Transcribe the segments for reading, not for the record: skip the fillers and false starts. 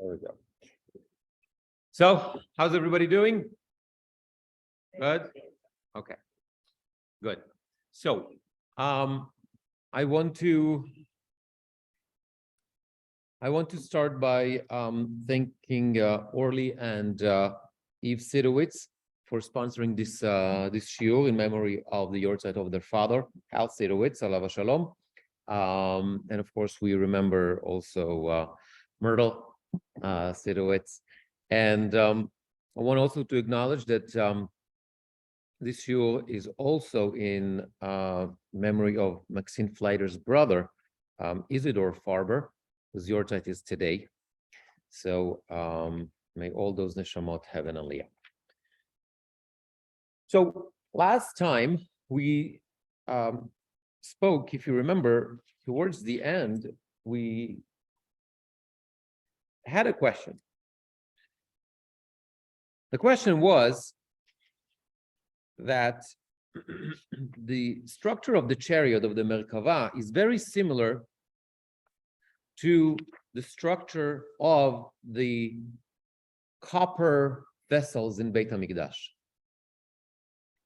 There we go. So, how's everybody doing? Good? Okay. Good. So, I want to start by thanking Orly and Eve Sidowitz for sponsoring this shiur in memory of the yahrzeit of their father, Hal Sidowitz, alav shalom. And of course, we remember also Myrtle Sidowitz. And I want also to acknowledge that this shiur is also in memory of Maxine Fleiter's brother, Isidore Farber, whose yahrzeit is today. So may all those neshamot have an aliyah. So last time we spoke, if you remember, towards the end, we had a question. The question was that the structure of the chariot of the Merkava is very similar to the structure of the copper vessels in Beit HaMikdash.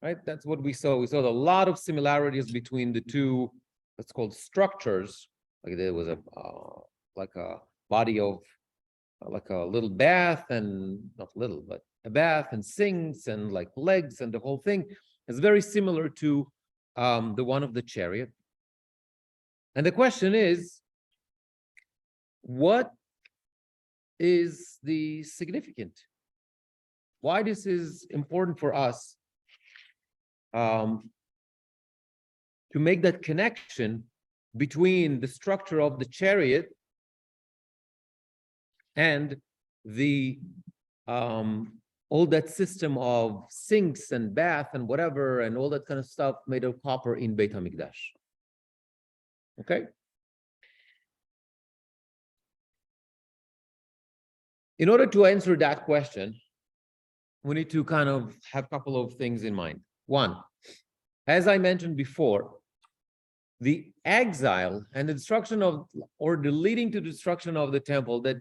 Right? That's what we saw. We saw a lot of similarities between the two, what's called structures. Like there was a like a body of like a little bath, and not little, but a bath and sinks and like legs, and the whole thing is very similar to the one of the chariot. And the question is, what is the significant? Why this is important for us to make that connection between the structure of the chariot and the all that system of sinks and bath and whatever and all that kind of stuff made of copper in Beit HaMikdash. Okay? In order to answer that question, we need to kind of have a couple of things in mind. One, as I mentioned before, the exile and the destruction of, or the leading to destruction of the temple that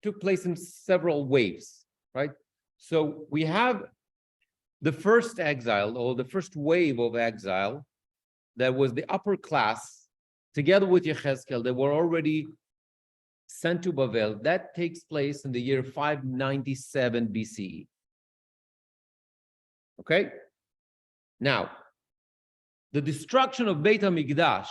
took place in several waves, right? So we have the first exile, or the first wave of exile, that was the upper class, together with Yechezkel, that were already sent to Bavel. That takes place in the year 597 BCE. Okay? Now, the destruction of Beit HaMikdash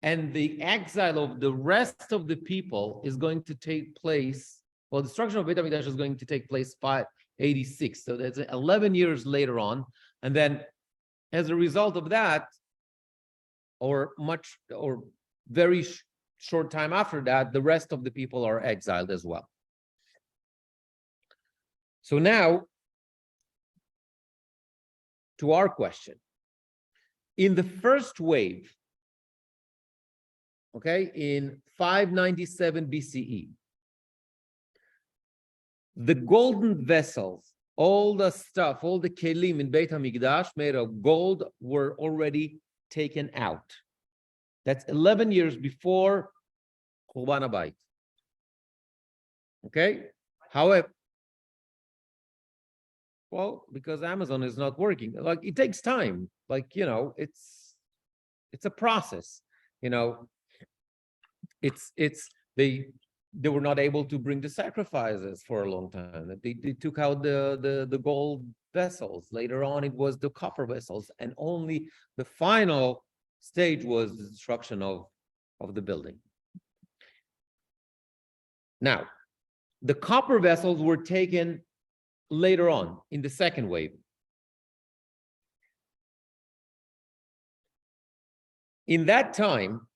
and the exile of the rest of the people is going to take place, well, the destruction of Beit HaMikdash is going to take place 586. So that's 11 years later on. And then as a result of that, or very short time after that, the rest of the people are exiled as well. So now, to our question. In the first wave, okay, in 597 BCE, the golden vessels, all the stuff, all the kelim in Beit HaMikdash made of gold were already taken out. That's 11 years before Churban HaBayit. Okay? However, well, because Amazon is not working. Like, it takes time. Like, you know, it's a process. You know, they were not able to bring the sacrifices for a long time. They took out the gold vessels. Later on, it was the copper vessels, and only the final stage was the destruction of the building. Now, the copper vessels were taken later on in the second wave. In that time,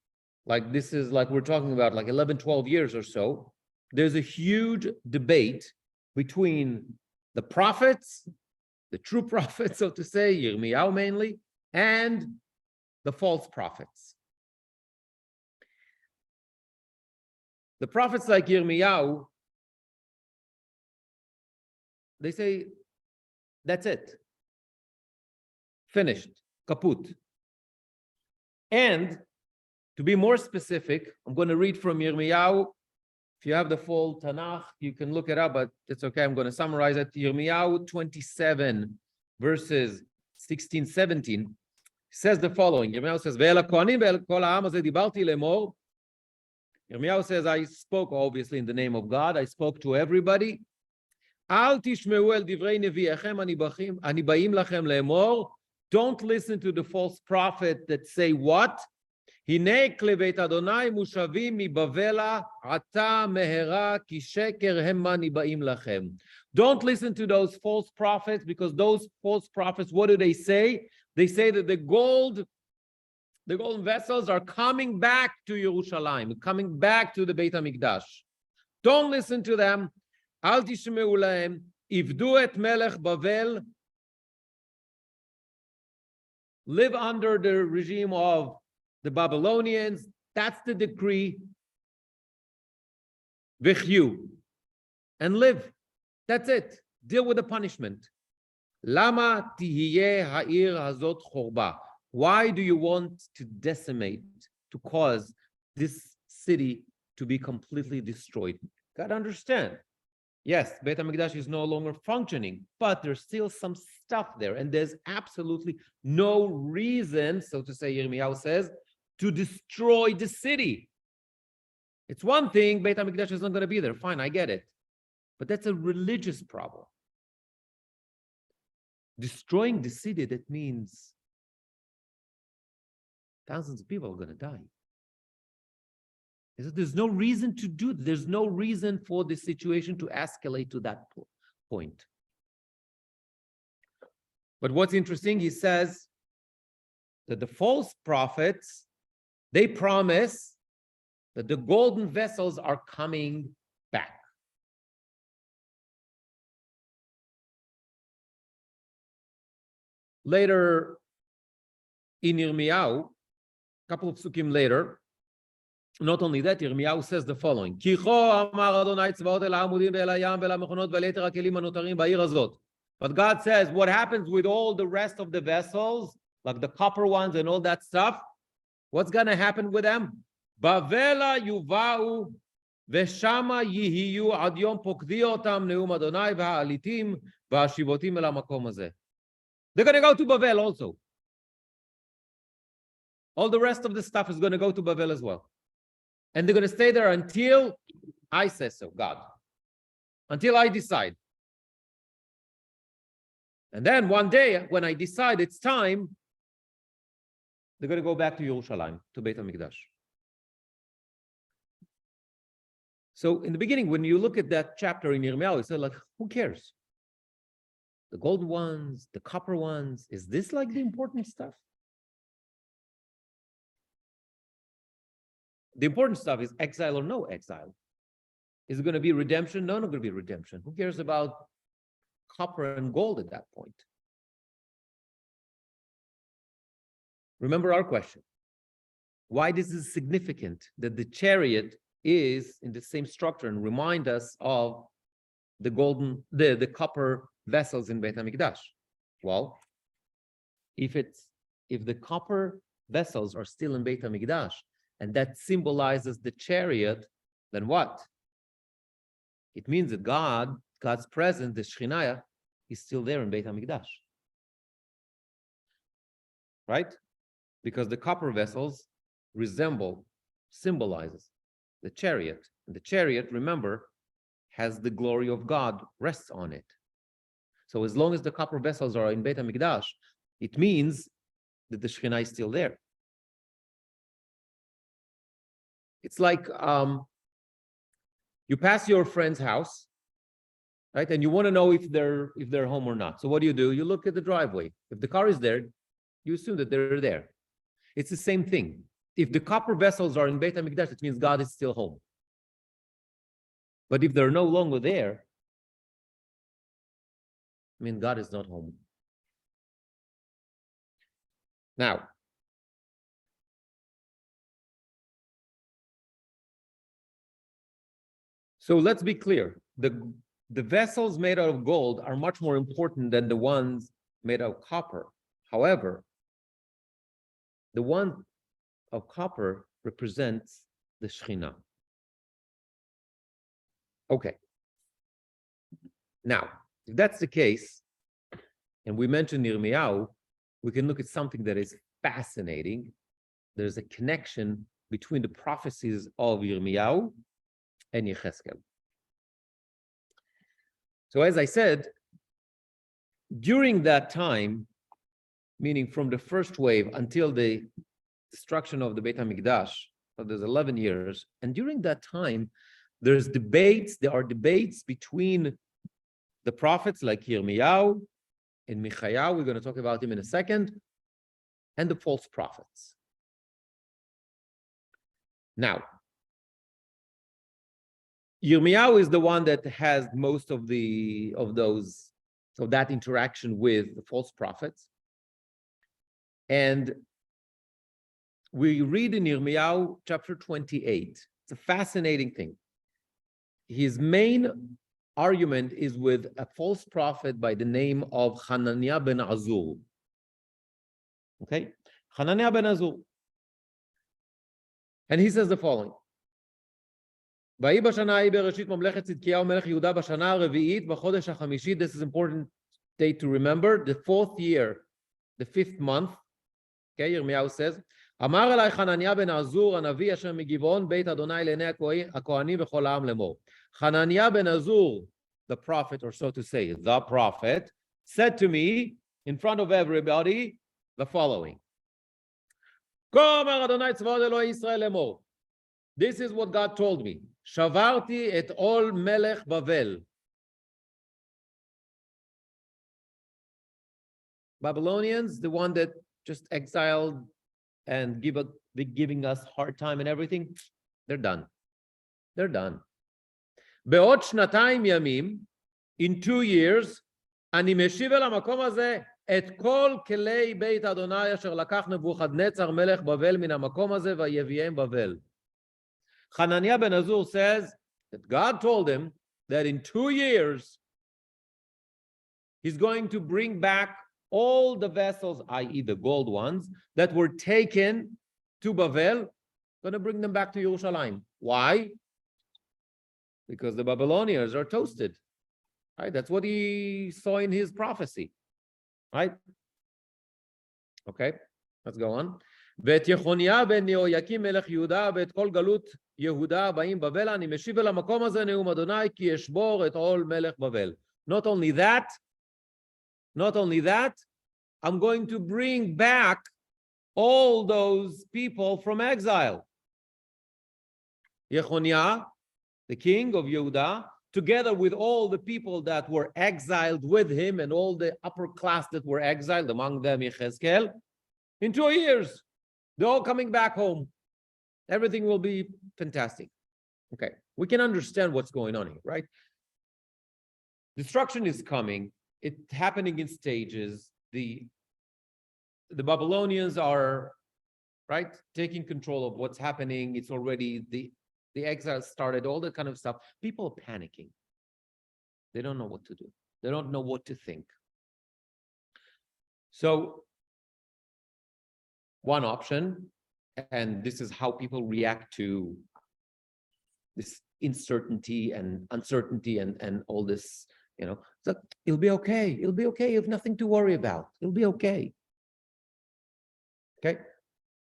like this is like we're talking about like 11, 12 years or so, there's a huge debate between the prophets, the true prophets, so to say, Yirmiyahu mainly, and the false prophets. The prophets like Yirmiyahu, they say, that's it. Finished. Kaput. And to be more specific, I'm going to read from Yirmiyahu If you have the full Tanakh, you can look it up, but it's okay. I'm going to summarize it. Yirmiyahu 27, verses 16, 17, says the following. Yirmiyahu says, Yirmiyahu says, I spoke obviously in the name of God. I spoke to everybody. Don't listen to the false prophet that say what? Don't listen to those false prophets, because those false prophets, what do they say? They say that the golden vessels are coming back to Yerushalayim, coming back to the Beit HaMikdash. Don't listen to them. Al tishmeu lahem, ivdu et melech Bavel, live under the regime of the Babylonians. That's the decree. Vichyu, and live. That's it. Deal with the punishment. Lama tihiyeh ha'ir hazot chorba. Why do you want to decimate, to cause this city to be completely destroyed? Got to understand. Yes, Beit HaMikdash is no longer functioning, but there's still some stuff there, and there's absolutely no reason, so to say, Yirmiyahu says, to destroy the city. It's one thing, Beit HaMikdash is not going to be there. Fine, I get it. But that's a religious problem. Destroying the city, that means thousands of people are going to die. There's no reason to do it. There's no reason for the situation to escalate to that point. But what's interesting, he says that the false prophets, they promise that the golden vessels are coming back. Later in Yirmiyahu, a couple of psukim later, not only that, Yirmiyahu says the following: But God says, what happens with all the rest of the vessels, like the copper ones and all that stuff, what's going to happen with them? Bavela yuvau veshama yihiyu ad yom pokdi otam neum Adonai v'ha'alitim v'ashivotim el hamakom hazeh. They're going to go to Bavel also. All the rest of the stuff is going to go to Bavel as well. And they're going to stay there until I say so, God. Until I decide. And then one day, when I decide it's time, they're going to go back to Yerushalayim, to Beit HaMikdash. So in the beginning, when you look at that chapter in Yirmiyahu, it's like, who cares? The golden ones, the copper ones, is this like the important stuff? The important stuff is exile or no exile. Is it going to be redemption? No, not going to be redemption. Who cares about copper and gold at that point? Remember our question. Why this is significant that the chariot is in the same structure and remind us of the copper vessels in Beit HaMikdash? Well, if the copper vessels are still in Beit HaMikdash, and that symbolizes the chariot, then what? It means that God's presence, the Shekhinah, is still there in Beit HaMikdash. Right? Because the copper vessels symbolizes the chariot. And the chariot, remember, has the glory of God rests on it. So as long as the copper vessels are in Beit HaMikdash, it means that the Shekhinah is still there. It's like you pass your friend's house, right? And you want to know if they're home or not. So what do? You look at the driveway. If the car is there, you assume that they're there. It's the same thing. If the copper vessels are in Beit HaMikdash, it means God is still home. But if they're no longer there, I mean, God is not home. Now, so let's be clear. The vessels made out of gold are much more important than the ones made out of copper. However, the one of copper represents the Shekhinah. Okay. Now, if that's the case, and we mentioned Yirmiyahu, we can look at something that is fascinating. There's a connection between the prophecies of Yirmiyahu and Yechezkel. So as I said, during that time, meaning from the first wave until the destruction of the Beit HaMikdash, so there's 11 years, and during that time, there are debates between the prophets like Yirmiyahu and Michayahu, we're going to talk about him in a second, and the false prophets. Now, Yirmiyahu is the one that has most of that interaction with the false prophets. And we read in Yirmiyahu chapter 28. It's a fascinating thing. His main argument is with a false prophet by the name of Hananiah ben Azur. Okay? Hananiah ben Azur. And he says the following. This is important date to remember. The 4th year, the 5th month. Okay, Yirmiyahu says, אמר אלי חנניה בן עזור הנביא אשר מגבעון בית אדוני לעיני הכהנים וכל העם לאמור. Hananiah ben Azur, the prophet, or so to say, the prophet, said to me in front of everybody the following. כה אומר אדוני צבאות אלוהי ישראל לאמור. This is what God told me. שברתי את עול מלך בבל. Babylonians, the one that just exiled and giving us hard time and everything, they're done. They're done. בעוד שנתיים ימים, in 2 years, אני משיב אל המקום הזה את כל כלי בית אדוני אשר לקח נבוכדנצר מלך בבל מן המקום הזה ויביאם בבל. Hananiah ben Azur says that God told him that in 2 years, he's going to bring back all the vessels, i.e. the gold ones, that were taken to Bavel, going to bring them back to Yerushalayim. Why? Because the Babylonians are toasted. Right? That's what he saw in his prophecy. Right? Okay, let's go on. ואת יחוניה בן יהויקים מלך יהודה ואת כל גלות יהודה הבאים בבל, אני משיב אל המקום הזה נאום אדוני כי ישבור את עול מלך בבל. Not only that, I'm going to bring back all those people from exile. Yechoniah, the king of Yehuda, together with all the people that were exiled with him and all the upper class that were exiled, among them Yechezkel, in 2 years, they're all coming back home. Everything will be fantastic. Okay, we can understand what's going on here, right? Destruction is coming. It's happening in stages. The Babylonians are, right, taking control of what's happening. It's already, the exile started, all that kind of stuff. People are panicking. They don't know what to do. They don't know what to think. So, one option, and this is how people react to this uncertainty and all this, so it'll be okay. It'll be okay. You have nothing to worry about. It'll be okay. Okay.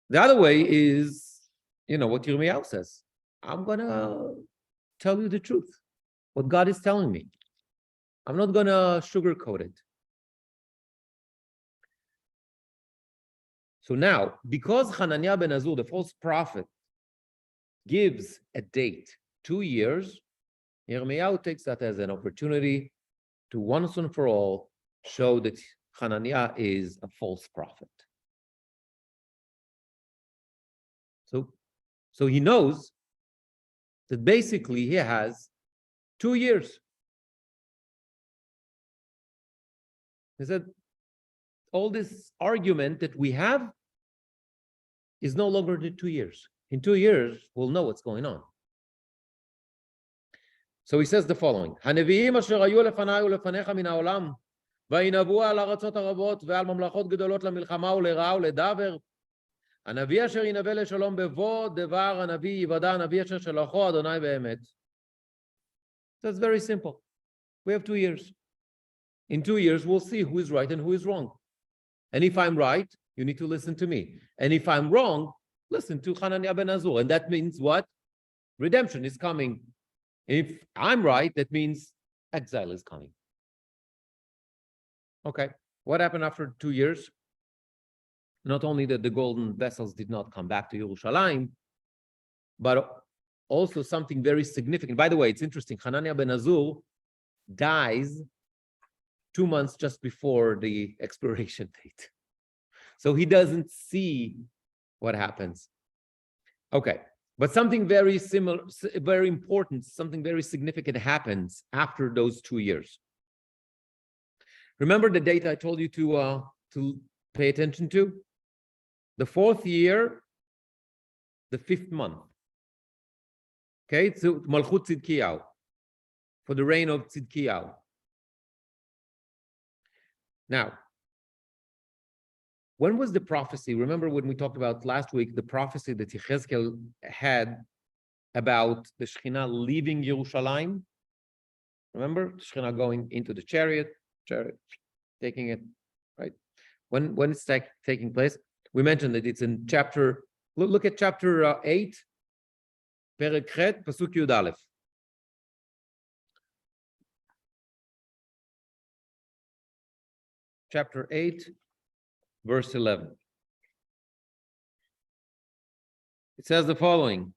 The other way is, what Yirmiyahu says. I'm going to tell you the truth, what God is telling me. I'm not going to sugarcoat it. So now, because Hananiah ben Azur, the false prophet, gives a date, 2 years, Yirmiyahu takes that as an opportunity to once and for all show that Hananiah is a false prophet. So he knows that basically he has 2 years. He said, all this argument that we have is no longer the 2 years. In 2 years, we'll know what's going on. So he says the following, הנביאים אשר היו לפניי ולפניך מן העולם, וינבאו על הארצות הרבות ועל ממלכות גדולות למלחמה ולרעה ולדבר, הנביא אשר ינבא לשלום בבוא דבר הנביא יוודע הנביא אשר שלחו אדוני באמת. So it's very simple. We have 2 years. In 2 years, we'll see who is right and who is wrong. And if I'm right, you need to listen to me. And if I'm wrong, listen to Hananiah ben Azur. And that means what? Redemption is coming. If I'm right, that means exile is coming. Okay. What happened after 2 years? Not only that the golden vessels did not come back to Yerushalayim, but also something very significant. By the way, it's interesting. Hananiah ben Azur dies 2 months just before the expiration date. So he doesn't see what happens. Okay. But something very similar, very important, something very significant happens after those 2 years. Remember the date I told you to pay attention to? The 4th year, the 5th month. Okay, so Malchut Tzidkiyahu, for the reign of Tzidkiyahu. Now, when was the prophecy? Remember when we talked about last week, the prophecy that Yechezkel had about the Shekhinah leaving Yerushalayim? Remember? The Shekhinah going into the chariot, taking it, right? When it's taking place? We mentioned that it's in chapter, look at chapter 8, Perek Chet, Pasuk Yud Aleph. Chapter 8, verse 11. It says the following.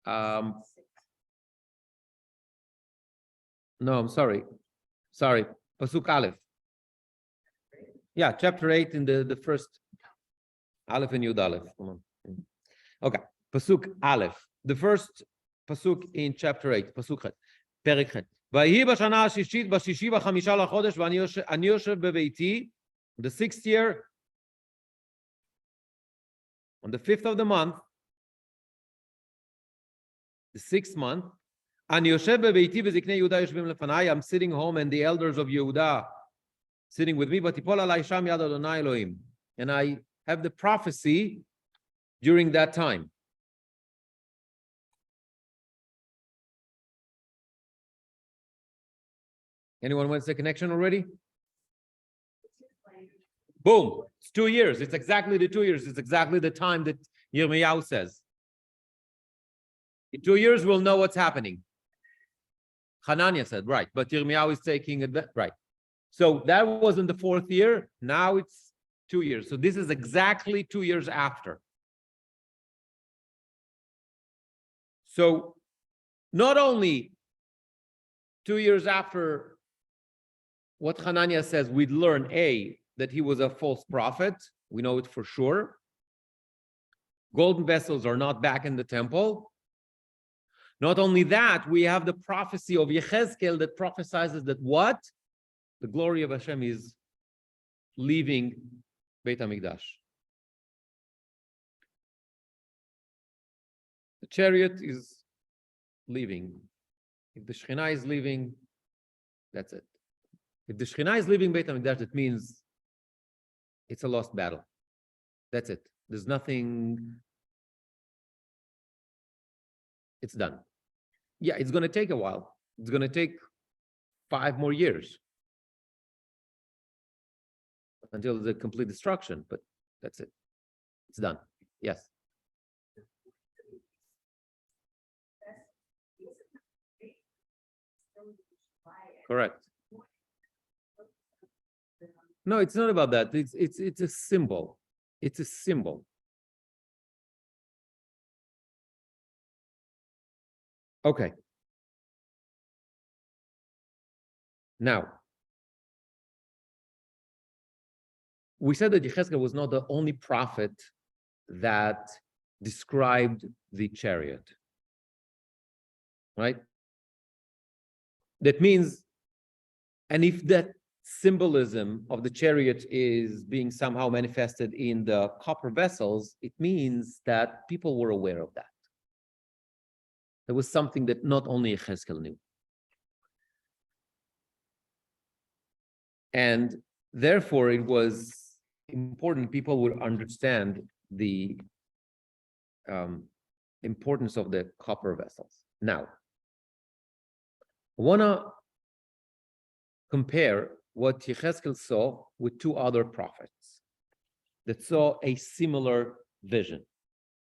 No, I'm sorry. Pasuk Aleph. Yeah, chapter 8 in the first Aleph and Yud Aleph. Come on. Okay. Pasuk Aleph. The first pasuk in chapter 8. Pasuk Chet. Perek Chet. ויהי בשנה השישית בשישי וחמישה לחודש ואני יושב בביתי, the 6th year, on the 5th of the month, the 6th month, אני יושב בביתי וזקני יהודה יושבים לפניי, I'm sitting home and the elders of Yehuda sitting with me, ותיפול עליי שם יד אדוני אלוהים. And I have the prophecy during that time. Anyone wants the connection already? Boom. It's 2 years. It's exactly the 2 years. It's exactly the time that Yirmiyahu says. In 2 years, we'll know what's happening. Hananiah said, right. But Yirmiyahu is taking it, right. So that was in the 4th year. Now it's 2 years. So this is exactly 2 years after. So not only 2 years after what Hananiah says, we'd learn A, that he was a false prophet. We know it for sure. Golden vessels are not back in the temple. Not only that, we have the prophecy of Yechezkel that prophesizes that what? The glory of Hashem is leaving Beit HaMikdash. The chariot is leaving. If the Shekhinah is leaving, that's it. If the Shekhinah is leaving Beit HaMikdash, that means it's a lost battle. That's it. There's nothing. It's done. Yeah, it's going to take a while. It's going to take 5 more years until the complete destruction, but that's it. It's done. Yes. Correct. No, it's not about that. It's a symbol. It's a symbol. Okay. Now, we said that Yechezkel was not the only prophet that described the chariot. Right? That means, and if that symbolism of the chariot is being somehow manifested in the copper vessels, it means that people were aware of that. There was something that not only Yechezkel knew. And therefore, it was important people would understand the importance of the copper vessels. Now, I want to compare what Yechezkel saw with two other prophets that saw a similar vision,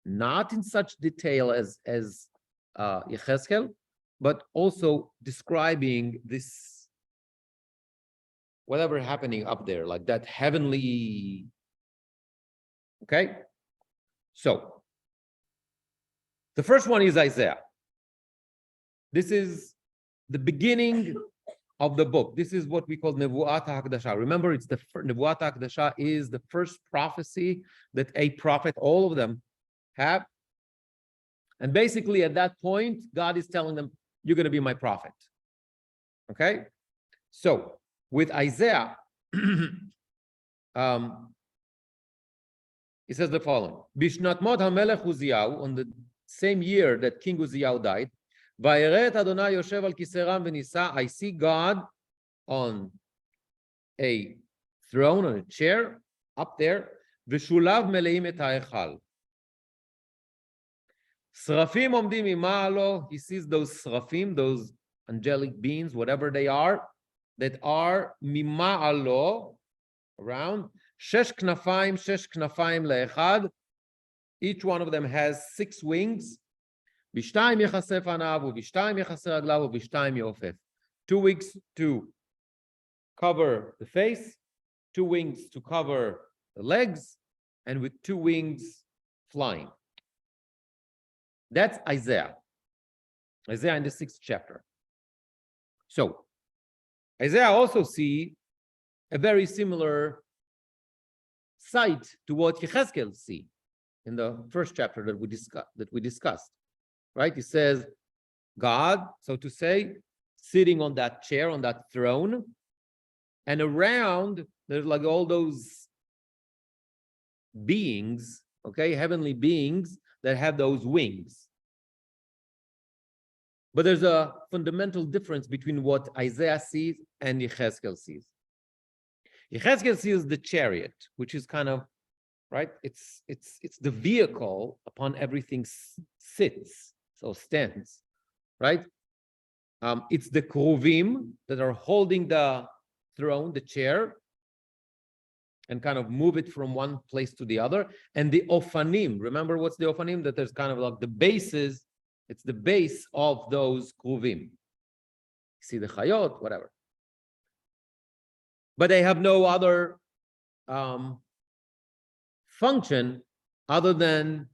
not in such detail as Yechezkel, but also describing this, whatever happening up there, like that heavenly, okay? So, the first one is Isaiah. This is the beginning of the book. This is what we call Nevuat HaHakdasha. Remember, it's the Nevuat HaHakdasha is the first prophecy that a prophet, all of them, have. And basically, at that point, God is telling them, you're going to be my prophet. Okay? So, with Isaiah, he says the following. Bishnat Mod HaMelech Uziyahu, on the same year that King Uziyahu died, Vayeret Adonai Yoshev al Kisei Ram v'Nisa, I see God on a throne, on a chair, up there, v'shulav meleim et ha'echal. Srafim omdim ima'alo, he sees those srafim, those angelic beings, whatever they are, that are mima'alo, around, shesh knafayim le'echad, each one of them has 6 wings, Vishtayim yechasef anav, vishtayim yechaser raglav, vishtayim yofef. 2 wings to cover the face, 2 wings to cover the legs, and with 2 wings flying. That's Isaiah. Isaiah in the 6th chapter. So, Isaiah also see a very similar sight to what Yechezkel see in the 1st chapter that we discussed. Right? He says, God, so to say, sitting on that chair, on that throne, and around, there's like all those beings, okay, heavenly beings that have those wings. But there's a fundamental difference between what Isaiah sees and Yechezkel sees. Yechezkel sees the chariot, which is kind of, right, it's the vehicle upon everything sits. So stands, right? It's the kruvim that are holding the throne, the chair, and kind of move it from one place to the other. And the ofanim, remember what's the ofanim? That there's kind of like the bases, it's the base of those kruvim. See the chayot, whatever. But they have no other function other than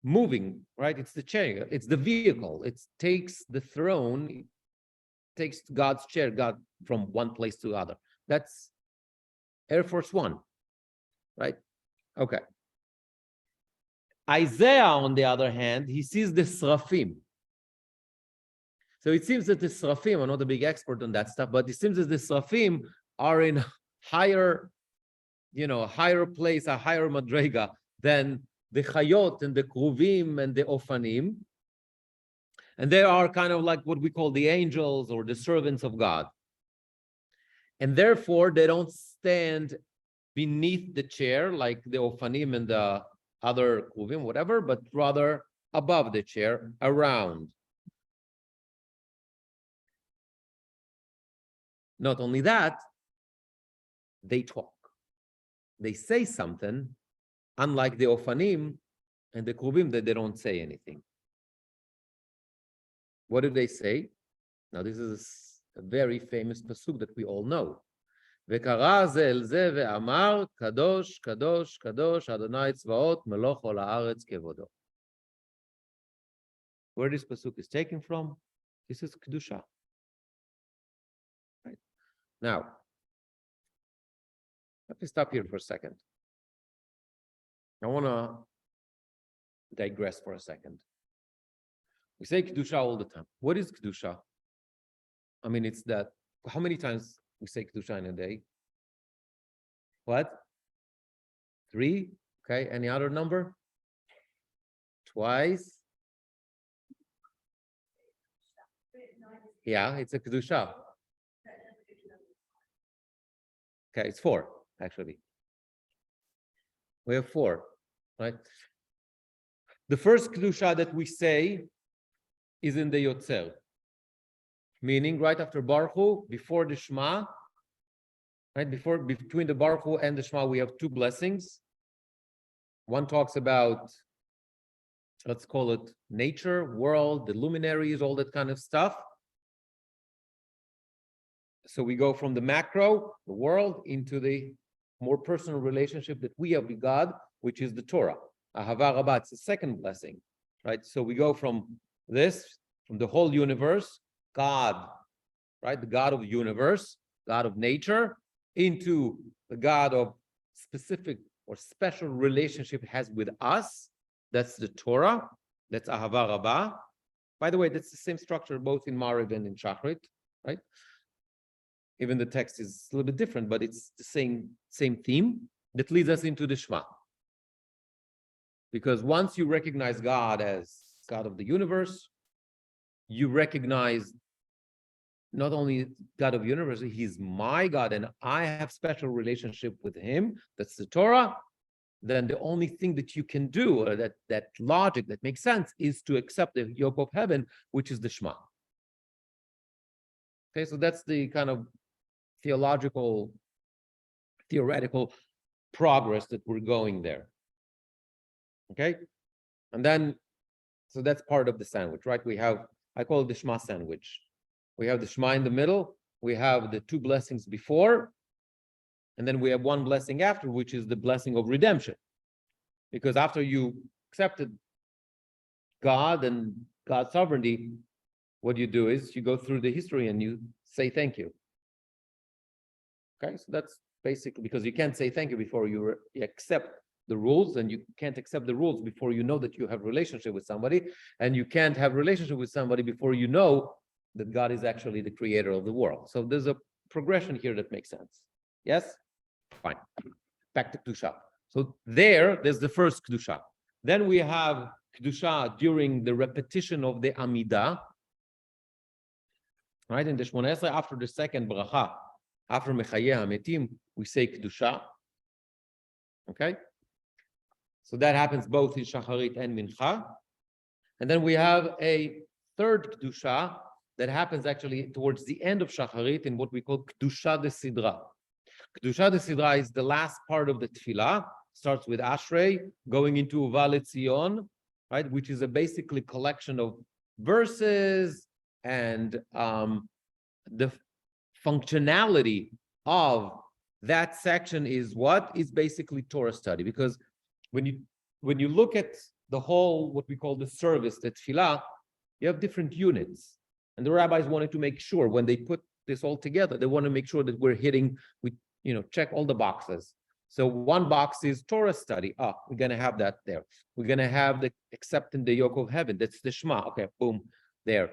moving, right? It's the chair, it's the vehicle. It takes the throne, it takes God's chair, God from one place to the other. That's Air Force One, right? Okay. Isaiah, on the other hand, he sees the srafim. So it seems that the srafim, I'm not a big expert on that stuff, but it seems that the srafim are in higher, higher place, a higher madrega than the chayot and the kruvim and the ofanim. And they are kind of like what we call the angels or the servants of God. And therefore, they don't stand beneath the chair like the ofanim and the other kruvim, whatever, but rather above the chair, around. Not only that, they talk. They say something, unlike the ofanim and the kruvim that they don't say anything. What do they say? Now, this is a very famous pasuk that we all know. V'kara ze el ze ve'amar, kadosh, kadosh, kadosh, Adonai tzvaot, meloch ol haaretz kevodo. Where this pasuk is taken from? This is kedusha. Right. Now, let me stop here for a second. I want to digress for a second. We say kedusha all the time. What is kedusha? I mean, it's that. How many times we say kedusha in a day? What? 3? Okay. Any other number? Twice? Yeah, it's a kedusha. Okay, it's 4 actually. We have 4, right? The first kedusha that we say is in the Yotzer, meaning right after Baruch Hu, before the Shema, right? Between the Baruch Hu and the Shema, we have two blessings. One talks about, let's call it nature, world, the luminaries, all that kind of stuff. So we go from the macro, the world, into the more personal relationship that we have with God, which is the Torah. Ahava Rabbah, it's the second blessing, right? So we go from this, from the whole universe, God, right? The God of the universe, God of nature, into the God of specific or special relationship has with us. That's the Torah. That's Ahava Rabbah. By the way, that's the same structure both in Mariv and in Shachrit, right? Even the text is a little bit different, but it's the same theme that leads us into the Shema. Because once you recognize God as God of the universe, you recognize not only God of the universe, he's my God, and I have special relationship with him. That's the Torah. Then the only thing that you can do, or that logic that makes sense, is to accept the yoke of heaven, which is the Shema. Okay, so that's the kind of theoretical progress that we're going there. Okay, and then, so that's part of the sandwich, right? We have, I call it the Shema sandwich. We have the Shema in the middle, we have the two blessings before, and then we have one blessing after, which is the blessing of redemption. Because after you accepted God and God's sovereignty, what you do is you go through the history and you say thank you. Okay, so that's basically, because you can't say thank you before you accept the rules, and you can't accept the rules before you know that you have a relationship with somebody, and you can't have a relationship with somebody before you know that God is actually the creator of the world. So there's a progression here that makes sense. Yes? Fine. Back to Kedusha. So there's the first Kedusha. Then we have Kedusha during the repetition of the Amidah. Right? In the Shmona Esrei, after the second bracha, after Mechayeh HaMetim, we say Kedusha. Okay? So that happens both in Shacharit and Mincha. And then we have a third Kedusha that happens actually towards the end of Shacharit in what we call Kedusha de Sidra. Kedusha de Sidra is the last part of the Tefillah, starts with Ashrei, going into Uva Letzion, right, which is a basically collection of verses, and the functionality of that section is what? Is basically Torah study. Because when you look at the whole, what we call the service, the Tefillah, you have different units. And the rabbis wanted to make sure when they put this all together, they want to make sure that we're hitting, we check all the boxes. So one box is Torah study. We're going to have that there. We're going to have the accepting the yoke of heaven. That's the Shema. Okay, boom, there.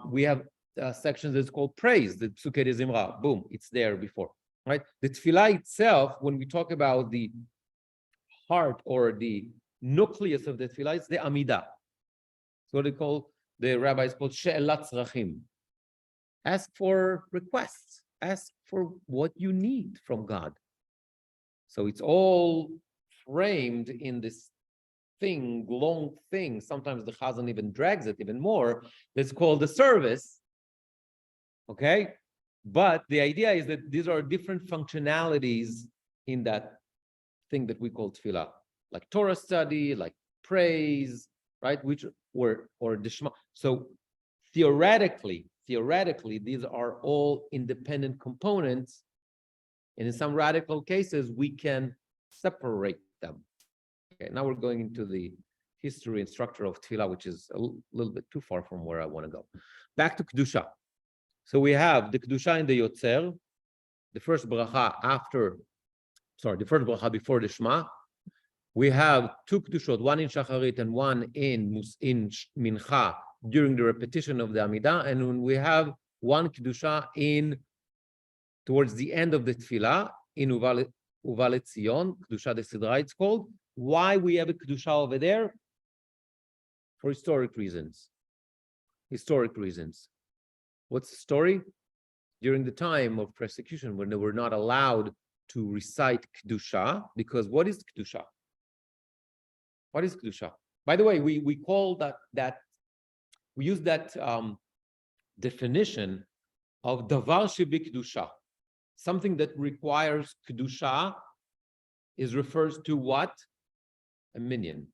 We have sections that's called praise, the Psukei de Zimra. Boom, it's there before, right? The Tefillah itself, when we talk about the heart or the nucleus of the Tefillah, it's the Amidah. So the rabbis call She'elat Tzrachim. Ask for requests. Ask for what you need from God. So it's all framed in this thing, long thing. Sometimes the Chazan even drags it even more. That's called the service. Okay? But the idea is that these are different functionalities in that thing that we call tefillah, like Torah study, like praise, right? Or the Shema. So theoretically, these are all independent components. And in some radical cases, we can separate them. Okay, now we're going into the history and structure of tefillah, which is a little bit too far from where I want to go. Back to Kedusha. So we have the Kedusha in the Yotzer, the first bracha before the Shema. We have two Kedushot, one in Shacharit and one in Mincha during the repetition of the Amidah, and we have one Kedusha towards the end of the Tefillah in Uva Letzion, Kedusha de Sidra it's called. Why we have a Kedusha over there? For historic reasons. What's the story? During the time of persecution, when they were not allowed to recite Kedusha, because what is Kedusha? What is Kedusha? By the way, we call we use that definition of davar shebi kedusha. Something that requires kedusha refers to what? A minyan.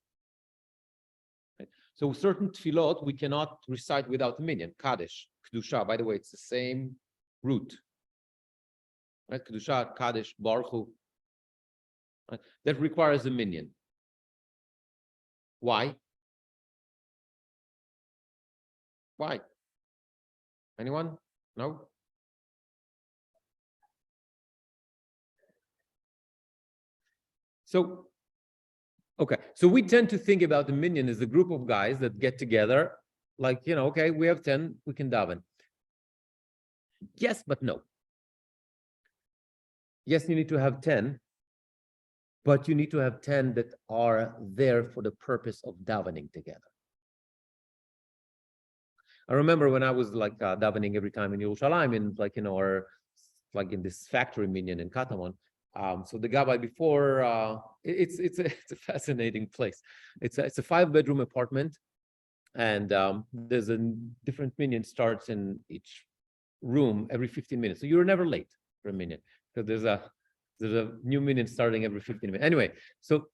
Right? So certain tefillot we cannot recite without a minyan. Kaddish, kedusha. By the way, it's the same root. Right? Kedusha, kaddish, baruch hu. Right? That requires a minyan. Why? Why? Anyone? No? So, okay. So we tend to think about the minyan as a group of guys that get together, like, okay, we have 10, we can daven. Yes, but no. Yes, you need to have 10, but you need to have 10 that are there for the purpose of davening together. I remember when I was like davening every time in Yerushalayim, in or like in this factory minyan in Katamon. So the Rabbi before it's a fascinating place. It's a 5-bedroom apartment, and there's a different minyan starts in each room every 15 minutes. So you're never late for a minyan because there's a new minyan starting every 15 minutes. Anyway, so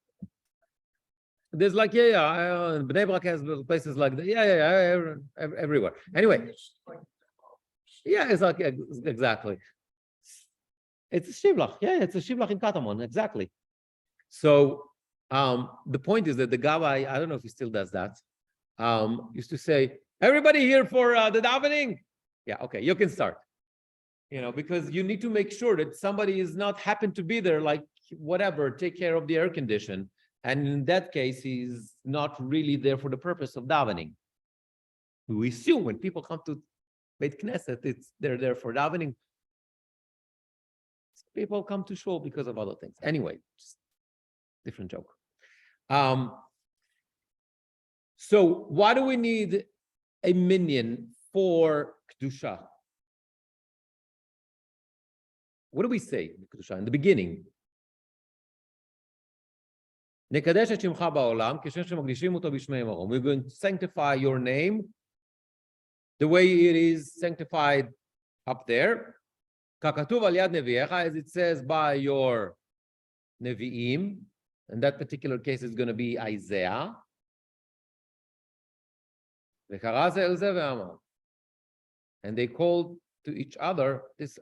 there's like Bnei Brak has places like that. Everywhere. Anyway, it's like exactly. It's a shivlach. It's a shivlach in Katamon, exactly. So the point is that the Gabbai, I don't know if he still does that, used to say, everybody here for the davening? Yeah, okay, you can start. Because you need to make sure that somebody is not happen to be there, like whatever, take care of the air condition. And in that case, he's not really there for the purpose of davening. We assume when people come to Beit Knesset, they're there for davening. People come to shul because of other things. Anyway, just different joke. So why do we need a minyan for Kedusha? What do we say in Kedusha in the beginning? We're going to sanctify your name the way it is sanctified up there. As it says by your Nevi'im. In that particular case, it's going to be Isaiah. And they called to each other this,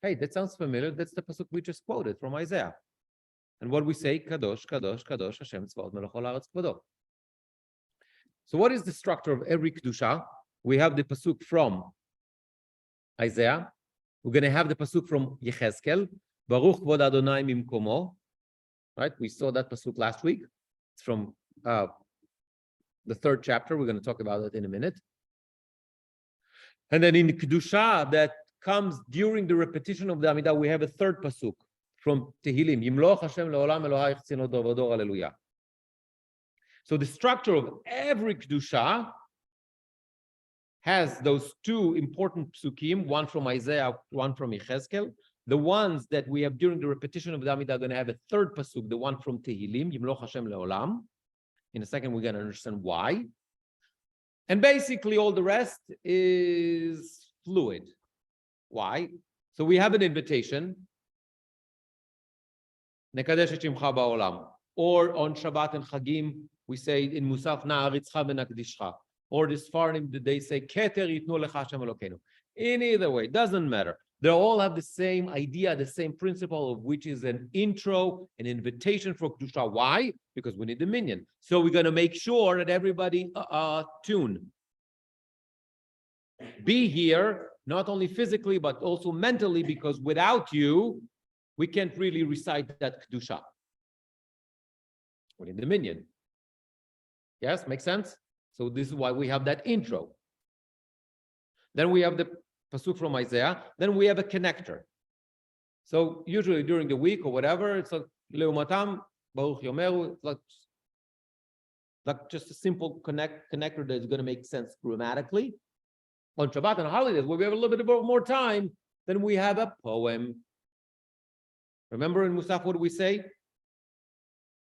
hey, that sounds familiar. That's the pasuk we just quoted from Isaiah. And what we say, Kadosh, Kadosh, Kadosh, Hashem tzvaot melech haaretz kvodo. So what is the structure of every Kedusha? We have the pasuk from Isaiah. We're going to have the pasuk from Yechezkel. Baruch kvod Adonai mimkomo. Right? We saw that pasuk last week. It's from the 3rd chapter. We're going to talk about it in a minute. And then in the Kedusha that comes during the repetition of the Amidah, we have a 3rd pasuk from Tehillim. Yimloch Hashem leolam Elohai chtzino dor v'dor, hallelujah. So the structure of every Kedusha has those 2 important psukim, one from Isaiah, one from Yechezkel. The ones that we have during the repetition of the Amidah are going to have a 3rd pasuk, the one from Tehillim, Yimloch Hashem leolam. In a second, we're going to understand why. And basically, all the rest is fluid. Why? So we have an invitation. Nekadesh et shimcha ba'olam. Or on Shabbat and Chagim, we say in Musaf, Na'aritzcha v'nakdishcha. Or this Farnim, they say, Keter yitnu lecha Hashem Elokeinu. In either way, doesn't matter. They all have the same idea, the same principle, of which is an intro, an invitation for Kedusha. Why? Because we need the minyan. So we're going to make sure that everybody tune. Be here, not only physically, but also mentally, because without you, we can't really recite that Kedusha. We need the minyan. Yes, makes sense? So this is why we have that intro. Then we have the pasuk from Isaiah. Then we have a connector. So usually during the week or whatever, it's like Leumatam, Baruch Yomeru. It's like just a simple connector that is going to make sense grammatically. On Shabbat and holidays, where we have a little bit more time, then we have a poem. Remember in Musaf, what do we say?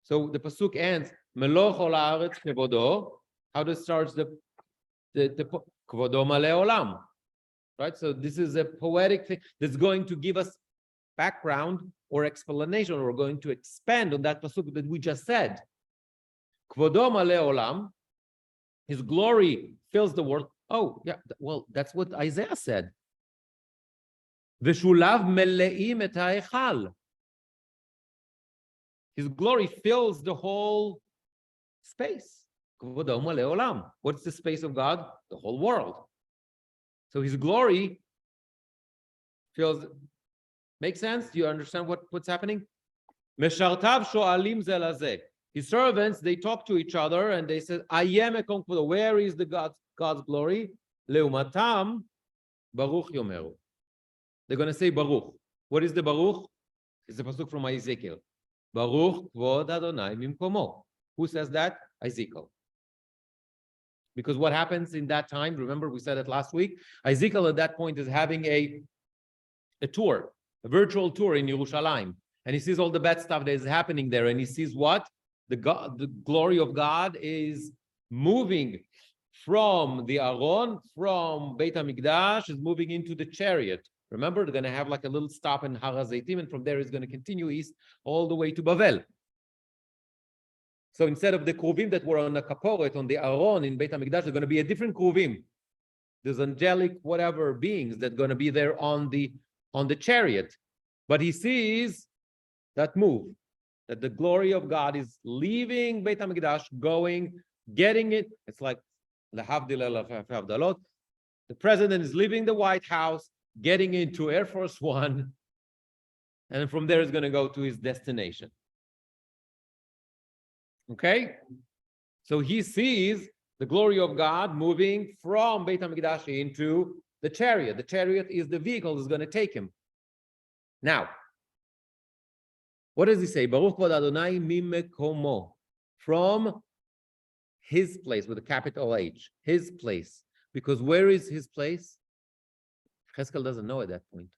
So the pasuk ends, Meloch ol haaretz kevodo. How does it start the kvodo maleh olam? Right? So this is a poetic thing that's going to give us background or explanation, or going to expand on that pasuk that we just said. Kvodo maleh olam, his glory fills the world. Oh, yeah, well, that's what Isaiah said. V'shulav mele'im et ha'echal. His glory fills the whole space. Kvodo maleh olam. What's the space of God? The whole world. So his glory feels. Make sense? Do you understand what's happening? Meshartav sho'alim ze lazeh. His servants, they talk to each other and they said, Ayem ekom kvodo. Where is the God's glory? Leumatam baruch yomeru. They're going to say baruch. What is the baruch? It's the pasuk from Yechezkel. Baruch kvod Adonai mimkomo. Who says that? Yechezkel. Because what happens in that time, remember we said it last week, Yechezkel at that point is having a tour, a virtual tour in Yerushalayim. And he sees all the bad stuff that is happening there. And he sees what? The glory of God is moving from the Aron, from Beit HaMikdash, is moving into the chariot. Remember, they're going to have like a little stop in Har HaZeitim, and from there it's going to continue east all the way to Bavel. So instead of the kruvim that were on the kaporet, on the Aron in Beit HaMikdash, there's going to be a different kruvim. There's angelic whatever beings that are going to be there on the chariot. But he sees that move, that the glory of God is leaving Beit HaMikdash, going, getting it. It's like Lehavdil elaf havdalot. The president is leaving the White House, getting into Air Force One, and from there is going to go to his destination. Okay? So he sees the glory of God moving from Beit HaMikdash into the chariot. The chariot is the vehicle that's going to take him. Now, what does he say? Baruch kvod Adonai mimekomo. From his place, with a capital H. His place. Because where is his place? Yechezkel doesn't know at that point.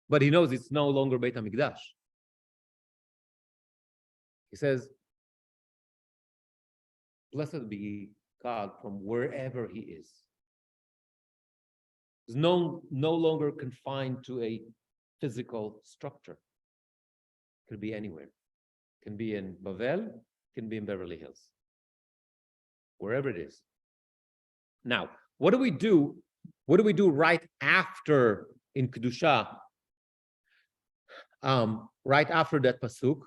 But he knows it's no longer Beit HaMikdash. He says, blessed be God from wherever he is. He's no longer confined to a physical structure. It could be anywhere. It can be in Bavel, it can be in Beverly Hills. Wherever it is. Now, what do we do? What do we do right after in Kedusha? Right after that pasuk,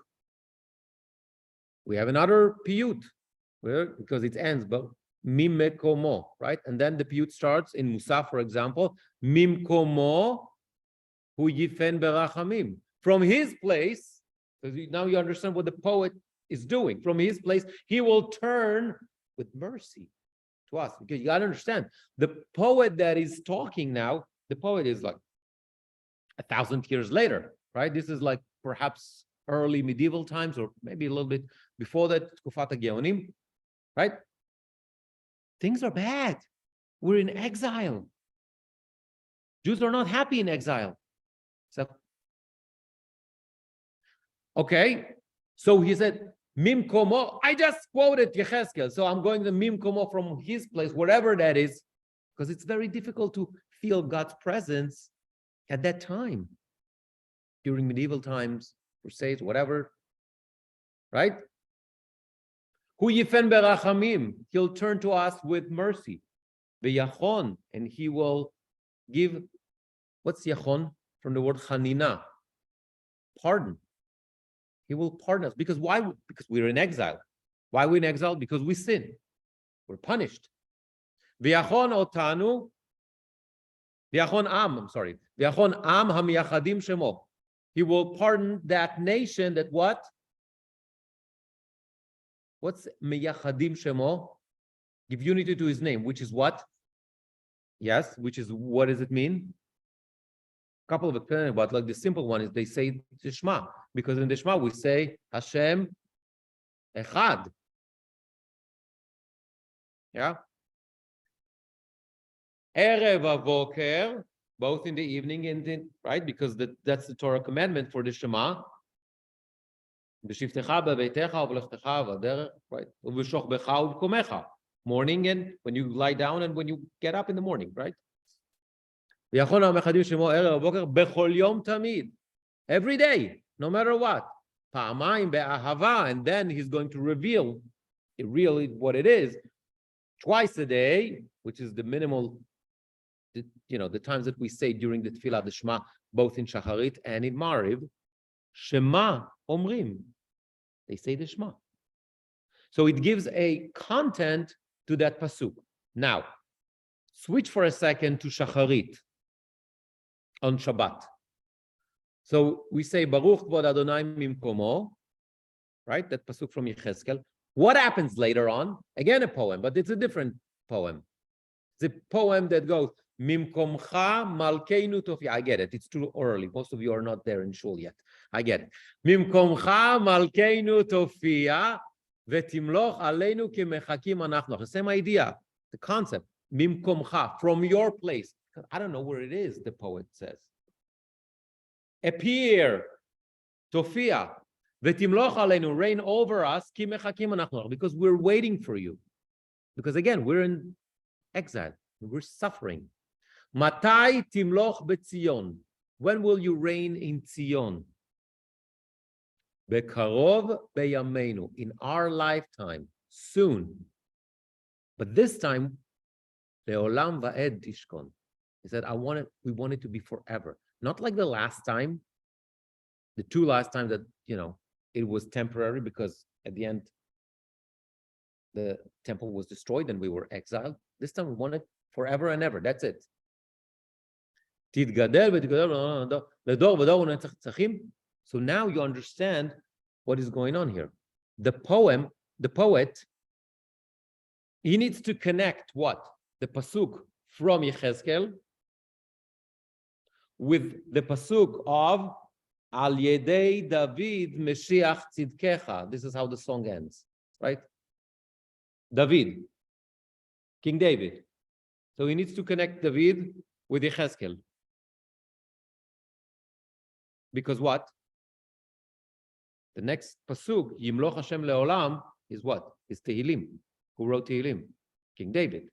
we have another piyut, because it ends, but mimekomo, right? And then the piyut starts in Musaf, for example, mimkomo hu yifen berachamim. From his place, because now you understand what the poet is doing. From his place, he will turn with mercy to us. Because you got to understand, the poet that is talking now, the poet is like 1,000 years later, right? This is like perhaps early medieval times, or maybe a little bit before that, Tkufat HaGeonim, right? Things are bad. We're in exile. Jews are not happy in exile. So, okay, so he said, Mim Komo. I just quoted Yechezkel, so I'm going to Mim Komo from his place, wherever that is, because it's very difficult to feel God's presence at that time, during medieval times, crusades, whatever, right? Hu yifen berachamim. He'll turn to us with mercy. V'yachon, and he will give. What's yachon? From the word chanina, pardon. He will pardon us. Because why? Because we're in exile. Why are we in exile? Because we sin. We're punished. V'yachon otanu. V'yachon am. I'm sorry. V'yachon am hamiyachadim shemo. He will pardon that nation that what? What's miyachadim shemo? Give unity to his name, which is what? Yes, which is, what does it mean? A couple of explanations, but like the simple one is they say the Shema, because in the Shema we say Hashem Echad. Yeah. Erev avoker, both in the evening and in, right? Because that's the Torah commandment for the Shema. בשבתך בביתך ובלכתך בדרך, right? ובשוכבך ובקומך. Morning and when you lie down and when you get up in the morning, right? ויכול המחדים שמו ערב הבוקר בכל יום תמיד. Every day, no matter what. פעמיים באהבה, and then he's going to reveal really what it is. Twice a day, which is the minimal, the times that we say during the Tefillah, the Shema, both in Shacharit and in Mariv, Shema Omrim. They say the Shema. So it gives a content to that pasuk. Now, switch for a second to Shacharit on Shabbat. So we say Baruch Kvod Adonai Mimkomo, right? That pasuk from Yechezkel. What happens later on? Again, a poem, but it's a different poem. It's a poem that goes Mimkomcha Malkeinu Tofi. I get it. It's too early. Most of you are not there in shul yet. I get it. Mimkomcha Malkeinu Tofia Vetimloch Aleinu Kimechakim Anachnoch. The same idea, the concept. Mimkomcha, from your place. I don't know where it is, the poet says. Appear, Tofia, Vetimloch Aleinu, reign over us, Kimechakim Anachnoch, because we're waiting for you. Because again, we're in exile. We're suffering. Matai timloch beTzion. When will you reign in Tzion? Bekarov beyameinu. In our lifetime, soon. But this time, leolam va'ed tishkon. He said, we want it to be forever. Not like the last time, the two last times that, it was temporary because at the end, the temple was destroyed and we were exiled. This time we want it forever and ever. That's it. So now you understand what is going on here. The poet, he needs to connect what? The pasuk from Yechezkel with the pasuk of Al Yedei David Meshiach Tzidkecha. This is how the song ends, right? David, King David. So he needs to connect David with Yechezkel. Because what? The next pasuk, Yimloch Hashem Leolam, is what? Is Tehillim. Who wrote Tehillim? King David.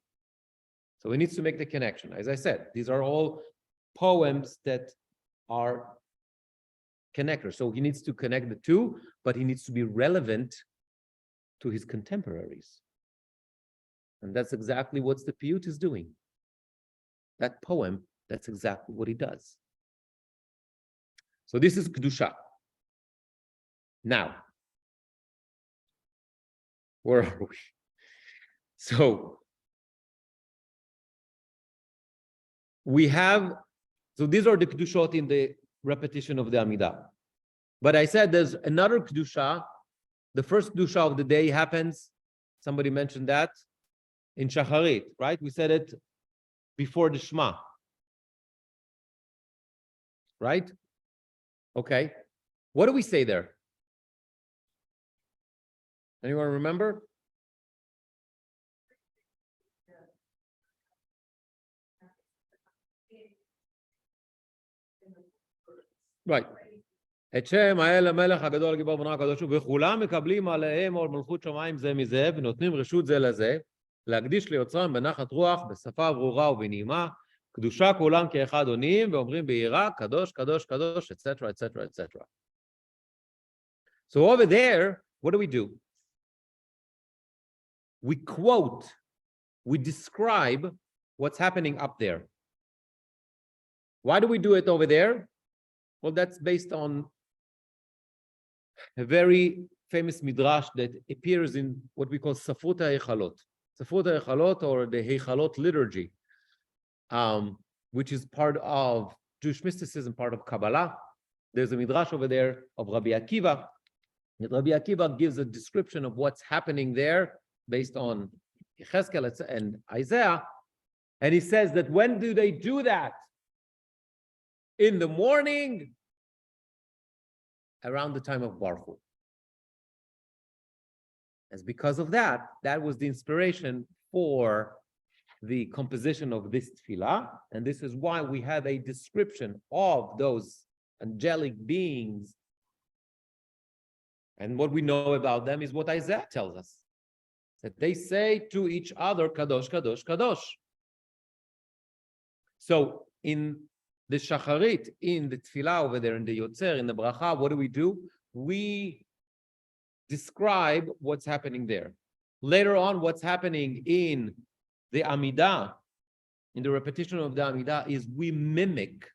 So he needs to make the connection. As I said, these are all poems that are connectors. So he needs to connect the two, but he needs to be relevant to his contemporaries. And that's exactly what the Piyut is doing. That poem, that's exactly what he does. So this is Kedusha. Now, where are we? So these are the Kedushot in the repetition of the Amidah. But I said there's another Kedusha. The first Kedusha of the day happens, somebody mentioned that, in Shacharit, right? We said it before the Shema. Right? Okay. What do we say there? Anyone remember? Right. את שם האל המלך הגדול הגיבור ונורא הקדוש הוא וכולם מקבלים עליהם עול מלכות שמיים זה מזה ונותנים רשות זה לזה להקדיש ליוצרם בנחת רוח בשפה ברורה ובנעימה קדושה כולם כאחד עונים ואומרים ביראה קדוש קדוש קדוש etc etc etc. So over there, what do? We quote, we describe what's happening up there. Why do we do it over there? Well, that's based on a very famous midrash that appears in what we call Safrut HaEchalot. Safrut HaEchalot, or the Hechalot liturgy, which is part of Jewish mysticism, part of Kabbalah. There's a midrash over there of Rabbi Akiva. Rabbi Akiva gives a description of what's happening there based on Yechezkel and Isaiah. And he says that when do they do that? In the morning, around the time of Baruch Hu. As because of that, that was the inspiration for the composition of this tefillah, and this is why we have a description of those angelic beings And what we know about them is what Isaiah tells us, that they say to each other, Kadosh, Kadosh, Kadosh. So in the Shacharit, in the Tefillah over there, in the Yotzer, in the Bracha, what do? We describe what's happening there. Later on, what's happening in the Amidah, in the repetition of the Amidah, is we mimic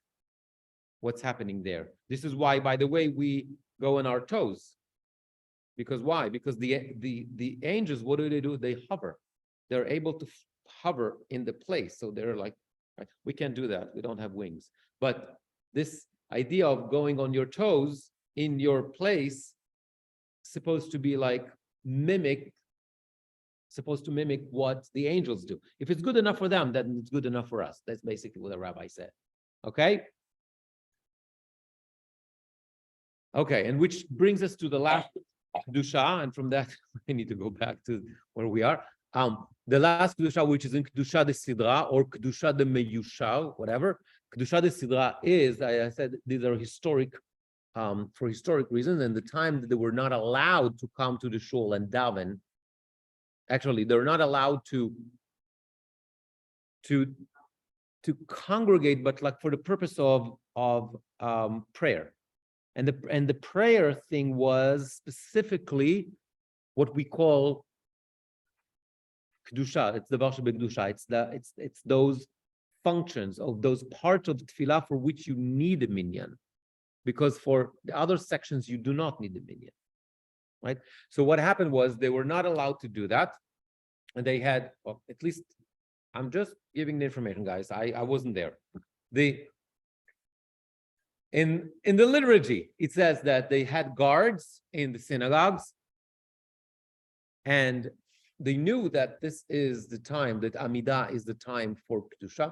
what's happening there. This is why, by the way, we go on our toes. Because why? Because the angels, what do? They hover. They're able to hover in the place. So they're like, we can't do that. We don't have wings. But this idea of going on your toes in your place, supposed to be like supposed to mimic what the angels do. If it's good enough for them, then it's good enough for us. That's basically what the rabbi said. Okay? Okay, and which brings us to the last Kedusha, and from that, I need to go back to where we are. The last Kedusha, which is in Kedusha de Sidra, or Kedusha de Meyushal, whatever. Kedusha de Sidra is, I said, these are historic, for historic reasons, and the time that they were not allowed to come to the shul and daven. Actually, they're not allowed to congregate, but like for the purpose of prayer. And the prayer thing was specifically what we call kedusha. It's the Barsha Kedusha. It's those functions of those parts of tefillah for which you need a minyan, because for the other sections you do not need a minyan, right? So what happened was they were not allowed to do that, and they had, well, at least I'm just giving the information, guys. I wasn't there. In the liturgy, it says that they had guards in the synagogues, and they knew that this is the time, that Amidah is the time for Kedusha.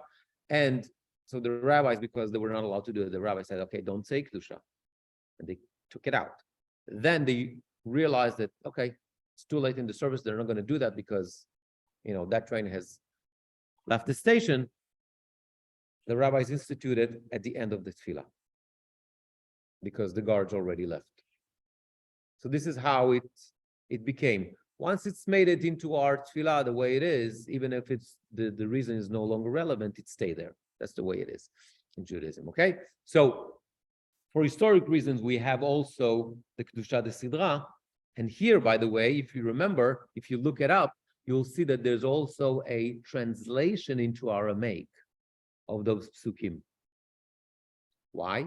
And so the rabbis, because they were not allowed to do it, the rabbi said, okay, don't say Kedusha. And they took it out. Then they realized that, okay, it's too late in the service. They're not going to do that because, that train has left the station. The rabbis instituted at the end of the tefillah, because the guards already left. So this is how it became. Once it's made it into our tefillah the way it is, even if it's the reason is no longer relevant, it stay there. That's the way it is in Judaism, okay? So for historic reasons, we have also the Kedusha de Sidra. And here, by the way, if you remember, if you look it up, you'll see that there's also a translation into Aramaic of those psukim. Why?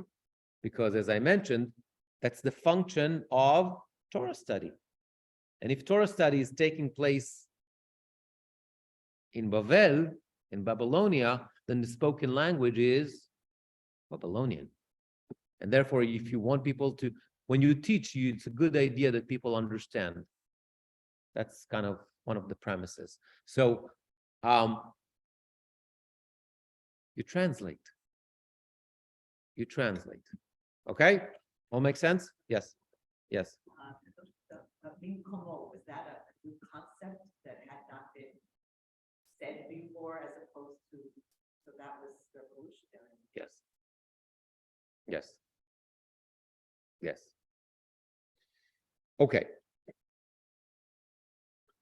Because as I mentioned, that's the function of Torah study. And if Torah study is taking place in Bavel, in Babylonia, then the spoken language is Babylonian. And therefore, if you want people to, when you teach, it's a good idea that people understand. That's kind of one of the premises. So you translate. You translate. Okay? All make sense? Yes. Yes. Was that a new concept that had not been said before, as opposed to, so that was revolutionary? Yes. Yes. Yes. Okay.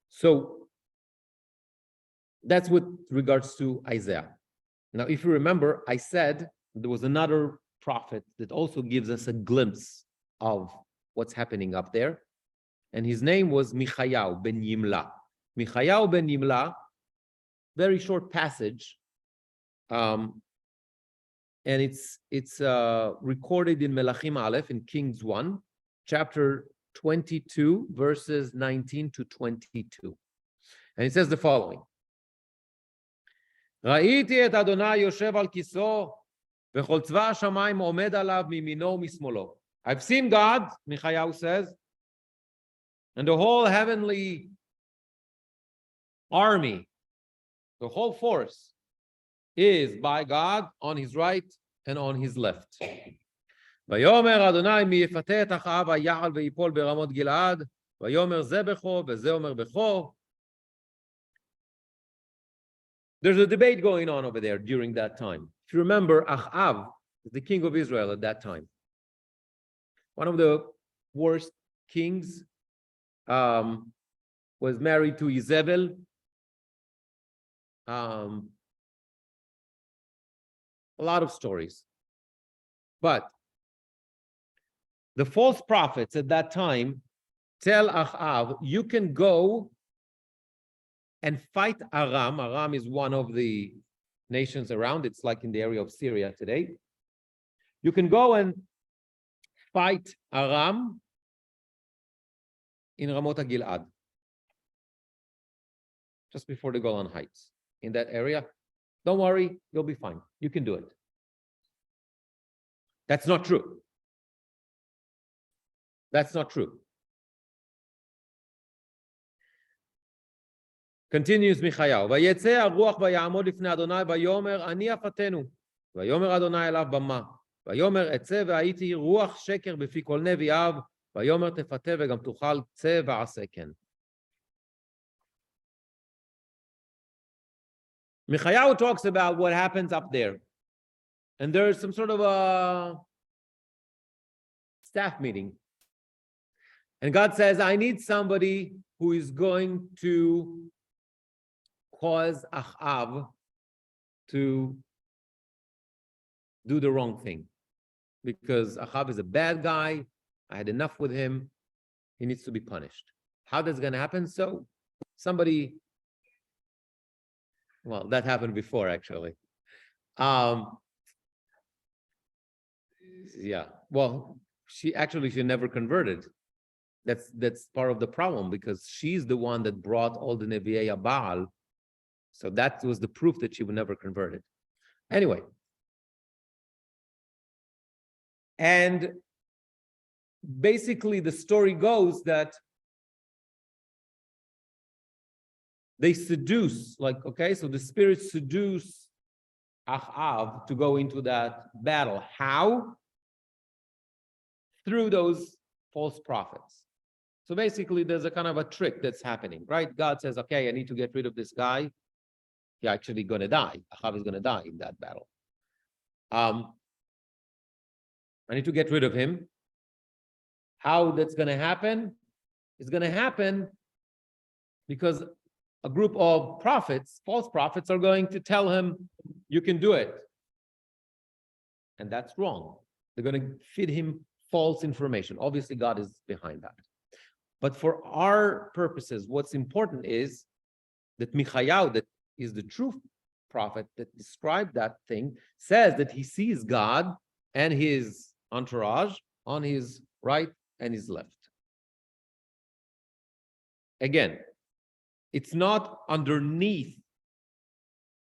So that's with regards to Isaiah. Now, if you remember, I said there was another prophet that also gives us a glimpse of what's happening up there. And his name was Michayahu ben Yimla. Michayahu ben Yimla, very short passage. And it's recorded in Melachim Aleph, in Kings 1, chapter 22, verses 19 to 22. And it says the following. ראיתי את אדוני יושב על כיסאו, וכל צבא השמיים עומד עליו מימינו ומשמאלו. I've seen God, Michayahu says, and the whole heavenly army, the whole force, is by God on his right and on his left. ויאמר אדוני מי יפתה את אחאב היעל ויפול ברמות גלעד, ויאמר זה בכו וזה אומר בכו. There's a debate going on over there during that time. If you remember, Achav is the king of Israel at that time. One of the worst kings, was married to Jezebel. A lot of stories. But the false prophets at that time tell Achav, you can go and fight Aram. Aram is one of the nations around. It's like in the area of Syria today. You can go and fight Aram in Ramot HaGilad, just before the Golan Heights, in that area. Don't worry, you'll be fine. You can do it. That's not true. That's not true. Continues Michayahu. ויצא הרוח ויעמוד לפני אדוני ויאמר אני אפתנו. ויאמר אדוני אליו במה. ויאמר אצא והייתי רוח שקר בפי כל נביאיו. ויאמר תפתה וגם תאכל צא ועשה כן. Michayahu talks about what happens up there. And there is some sort of a staff meeting. And God says, I need somebody who is going to cause Achav to do the wrong thing. Because Achav is a bad guy. I had enough with him. He needs to be punished. How that's going to happen? So somebody, well, that happened before, actually. Yeah, well, she never converted. That's part of the problem, because she's the one that brought all the Nevi'ei Baal. So that was the proof that she would never converted. Anyway. And basically the story goes that they seduce, so the spirits seduce Achav to go into that battle. How? Through those false prophets. So basically, there's a kind of a trick that's happening, right? God says, okay, I need to get rid of this guy. He's actually going to die. Achav is going to die in that battle. I need to get rid of him. How that's going to happen? It's going to happen because a group of prophets, false prophets, are going to tell him, you can do it. And that's wrong. They're going to feed him false information. Obviously, God is behind that. But for our purposes, what's important is that Michayahu, that is the true prophet that described that thing, says that he sees God and his entourage on his right and his left. Again, it's not underneath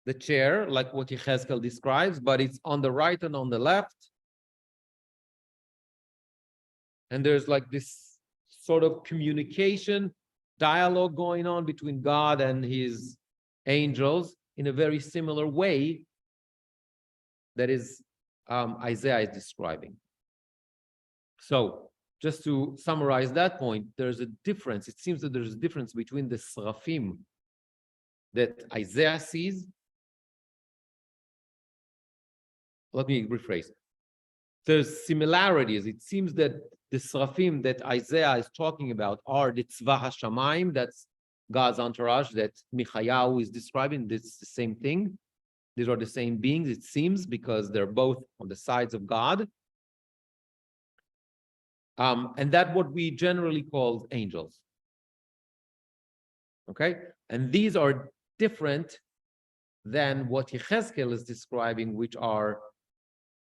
the chair, like what Yechezkel describes, but it's on the right and on the left. And there's like this sort of communication, dialogue going on between God and his angels in a very similar way that is Isaiah is describing. So just to summarize that point, there's a difference. It seems that there's a difference between the seraphim that Isaiah sees. Let me rephrase. There's similarities. It seems that the seraphim that Isaiah is talking about are the tzva hashamayim, that's God's entourage that Michayahu is describing. It's the same thing. These are the same beings, it seems, because they're both on the sides of God. And that's what we generally call angels. Okay? And these are different than what Yechezkel is describing, which are,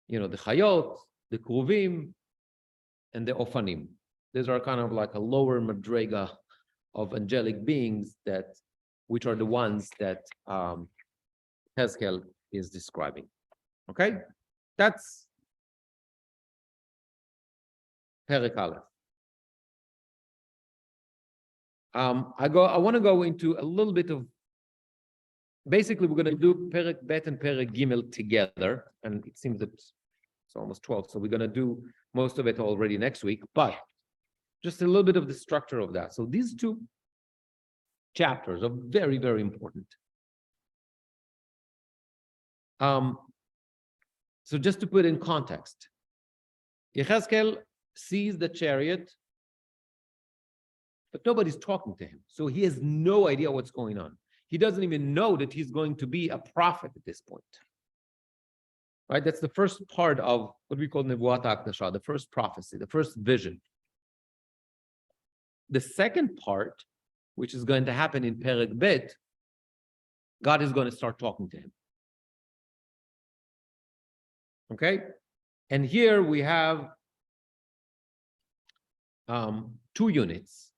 the chayot, the kruvim, and the ofanim. These are kind of like a lower madrega of angelic beings which are the ones that Yechezkel is describing. Okay? That's Perek Aleph. I want to go into a little bit of, basically we're going to do Perek Bet and Perek Gimel together, and it seems that it's almost 12, so we're going to do most of it already next week, but just a little bit of the structure of that. So these two chapters are very, very important. So just to put in context, Yechezkel sees the chariot but nobody's talking to him. So he has no idea what's going on. He doesn't even know that he's going to be a prophet at this point. Right? That's the first part of what we call Nebuat HaKdashah, the first prophecy, the first vision. The second part, which is going to happen in Perek Bet, God is going to start talking to him. Okay? And here we have two units,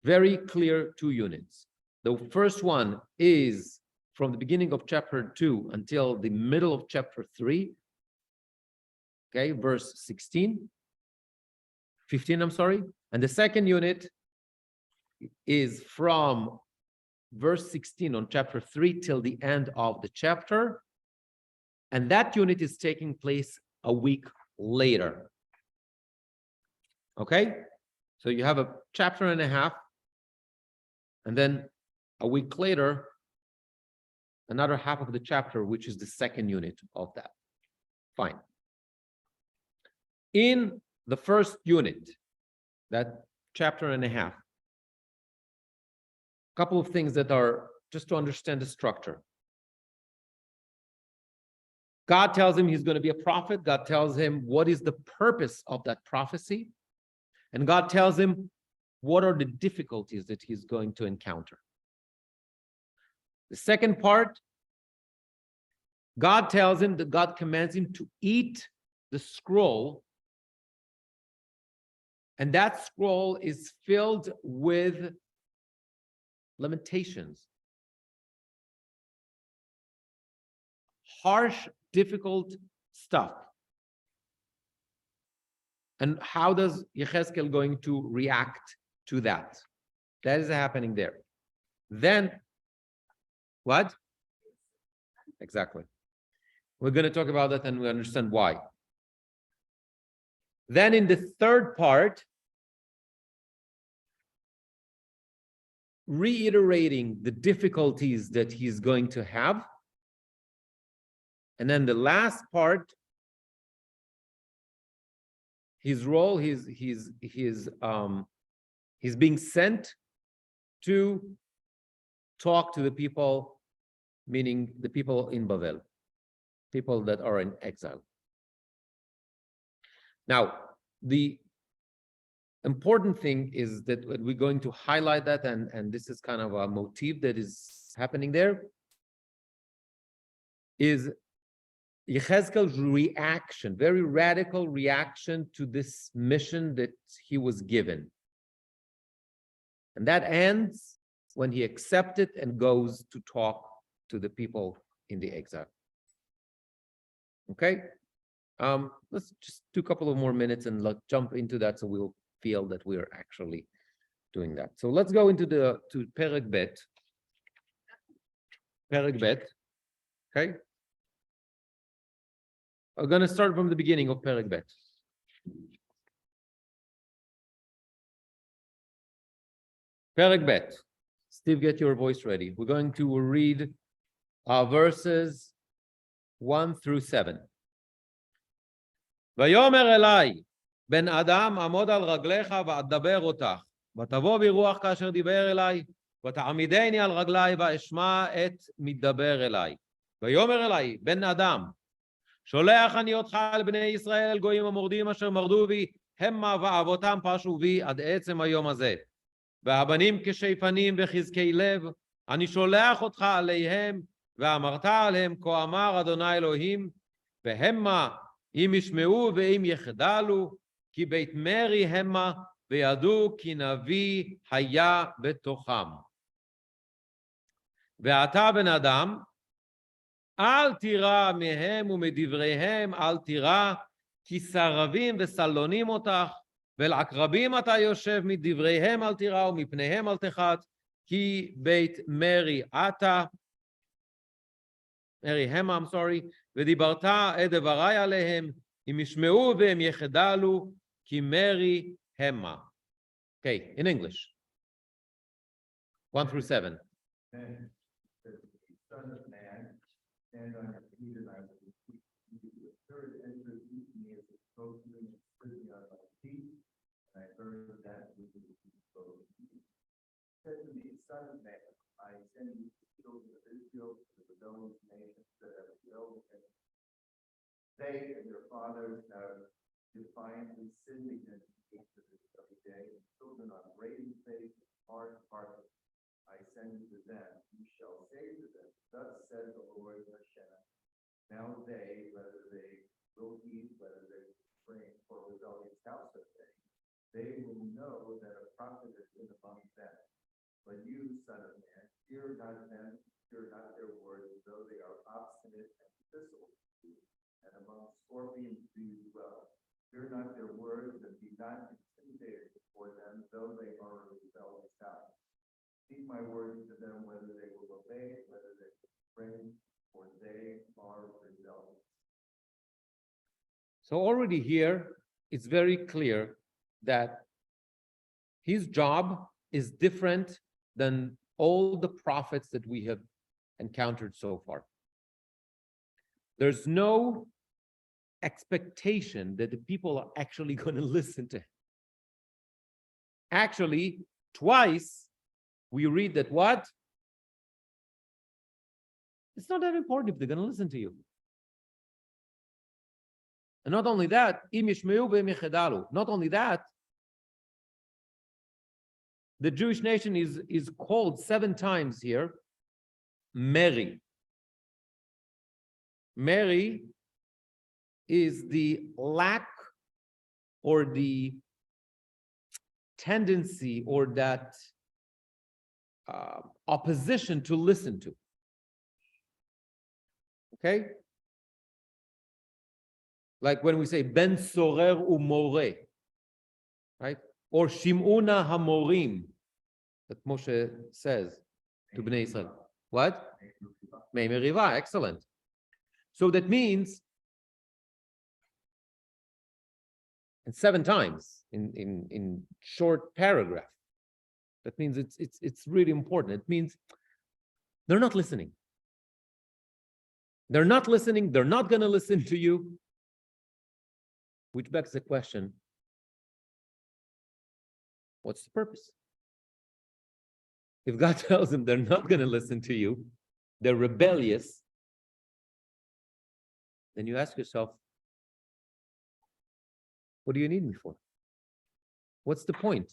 very clear 2 units. The first one is from the beginning of chapter 2 until the middle of chapter 3, okay, verse 15, I'm sorry. And the second unit is from verse 16 on chapter 3 till the end of the chapter. And that unit is taking place a week later. Okay? So you have a chapter and a half, and then a week later, another half of the chapter, which is the second unit of that. Fine. In the first unit, that chapter and a half, a couple of things that are just to understand the structure. God tells him he's going to be a prophet. God tells him what is the purpose of that prophecy. And God tells him what are the difficulties that he's going to encounter. The second part, God tells him that God commands him to eat the scroll. And that scroll is filled with lamentations, harsh, difficult stuff. And how does Yechezkel going to react to that? That is happening there. Then, what? Exactly. We're going to talk about that and we understand why. Then in the third part, reiterating the difficulties that he's going to have. And then the last part, his role, he's being sent to talk to the people, meaning the people in Bavel, people that are in exile. Now, the important thing is that we're going to highlight that, and this is kind of a motif that is happening there, is Yechezkel's reaction, very radical reaction to this mission that he was given. And that ends when he accepts it and goes to talk to the people in the exile. Okay? Let's just do a couple of more minutes and let's jump into that so we'll feel that we're actually doing that. So let's go into to Perek Bet. Perek Bet. Okay? We're going to start from the beginning of Perek Bet. Perek Bet. Steve, get your voice ready. We're going to read verses 1 through 7. ויאמר אלי, בן אדם, עמוד על רגליך ואדבר אותך, ותבוא ברוח כאשר דיבר אלי, ותעמידני על רגלי ואשמע את מדבר אלי. ויאמר אלי, בן אדם, שולח אני אותך על בני ישראל, גויים המורדים אשר מרדו בי, המה ואבותם פשו בי עד עצם היום הזה. והבנים כשפנים וחזקי לב, אני שולח אותך עליהם, ואמרת עליהם, כה אמר אדוני אלוהים, והמה אם ישמעו ואם יחדלו, כי בית מרי המה, וידעו כי נביא היה בתוכם. ואתה בן אדם, אל תירא מהם ומדבריהם, אל תירא, כי סרבים וסלונים אותך, ולעקרבים אתה יושב, מדבריהם אל תירא ומפניהם אל תחת, כי בית מרי אתה, מרי המה, I'm sorry, ודיברת את דברי עליהם, אם ישמעו והם יחדלו, כי מרי המה. Okay, in English. 1 through 7. Son of man, stand on your feet, and I will speak to you. The Spirit entered into me as a spoke to me and stood me on my feet, and I heard that which was spoken to me. son of man, I send you to the children of Israel, to the rebellious nations that have rebelled against me. They and your fathers have defiantly sinned against me every day. Children on raging faith, hard-hearted. I send you to them. You shall say to them, thus says the Lord Hashem. Now they, whether they will heed, whether they refrain for rebellious house of faith, they will know that a prophet has been among them. But you, son of man, fear not them, fear not their words, though they are obstinate and thistles, and among scorpions do you dwell. Fear not their words, and be not intimidated before them, though they are a rebellious house. Speak my words to them, whether they will obey, whether they will refrain, for they are rebellious. So already here, it's very clear that his job is different than all the prophets that we have encountered so far. There's no expectation that the people are actually going to listen to him. Actually, twice we read that what? It's not that important if they're going to listen to you. And not only that, not only that, the Jewish nation is called 7 times here, Mary. Mary is the lack or the tendency or that opposition to listen to. Okay? Like when we say Ben Sorer u'Moreh, right? Or Shim'una Hamorim, that Moshe says to Bnei Israel. What? Mei Meriva, excellent. So that means, and 7 times in short paragraph. That means it's really important. It means they're not listening. They're not listening. They're not going to listen to you. Which begs the question, what's the purpose? If God tells them they're not going to listen to you, they're rebellious, then you ask yourself, what do you need me for? What's the point?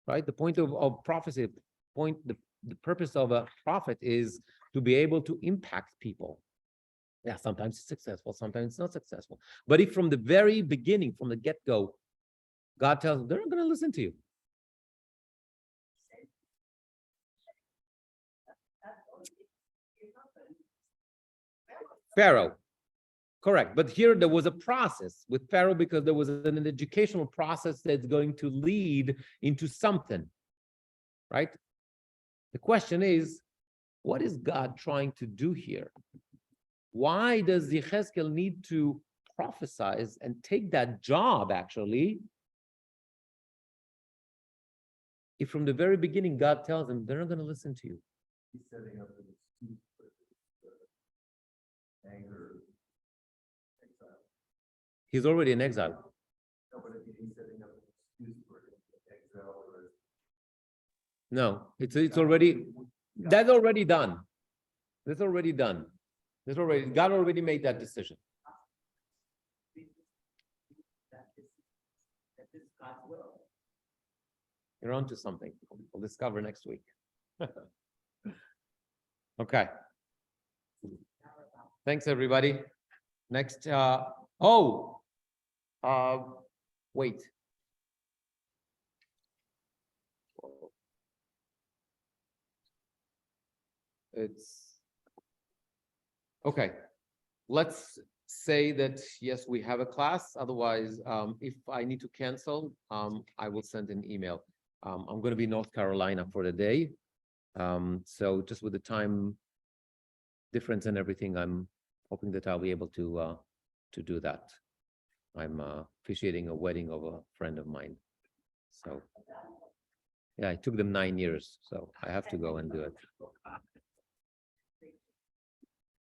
Right? The point of prophecy, the purpose of a prophet is to be able to impact people. Yeah, sometimes it's successful, sometimes it's not successful. But if from the very beginning, from the get-go, God tells them, they're not going to listen to you. Pharaoh, correct. But here there was a process with Pharaoh because there was an educational process that's going to lead into something, right? The question is, what is God trying to do here? Why does Yechezkel need to prophesize and take that job, actually, if from the very beginning God tells him they're not going to listen to you? He's setting up an excuse for anger, exile. He's already in exile. No, but he's setting up an excuse for exile. No, it's already, that's already done. That's already done. God already made that decision. That this is God's will. You're onto something. We'll discover next week. Okay. Thanks, everybody. Next, wait. It's okay. Let's say that, yes, we have a class. Otherwise, if I need to cancel, I will send an email. I'm going to be in North Carolina for the day. So just with the time difference and everything, I'm hoping that I'll be able to do that. I'm officiating a wedding of a friend of mine. So yeah, it took them 9 years, so I have to go and do it.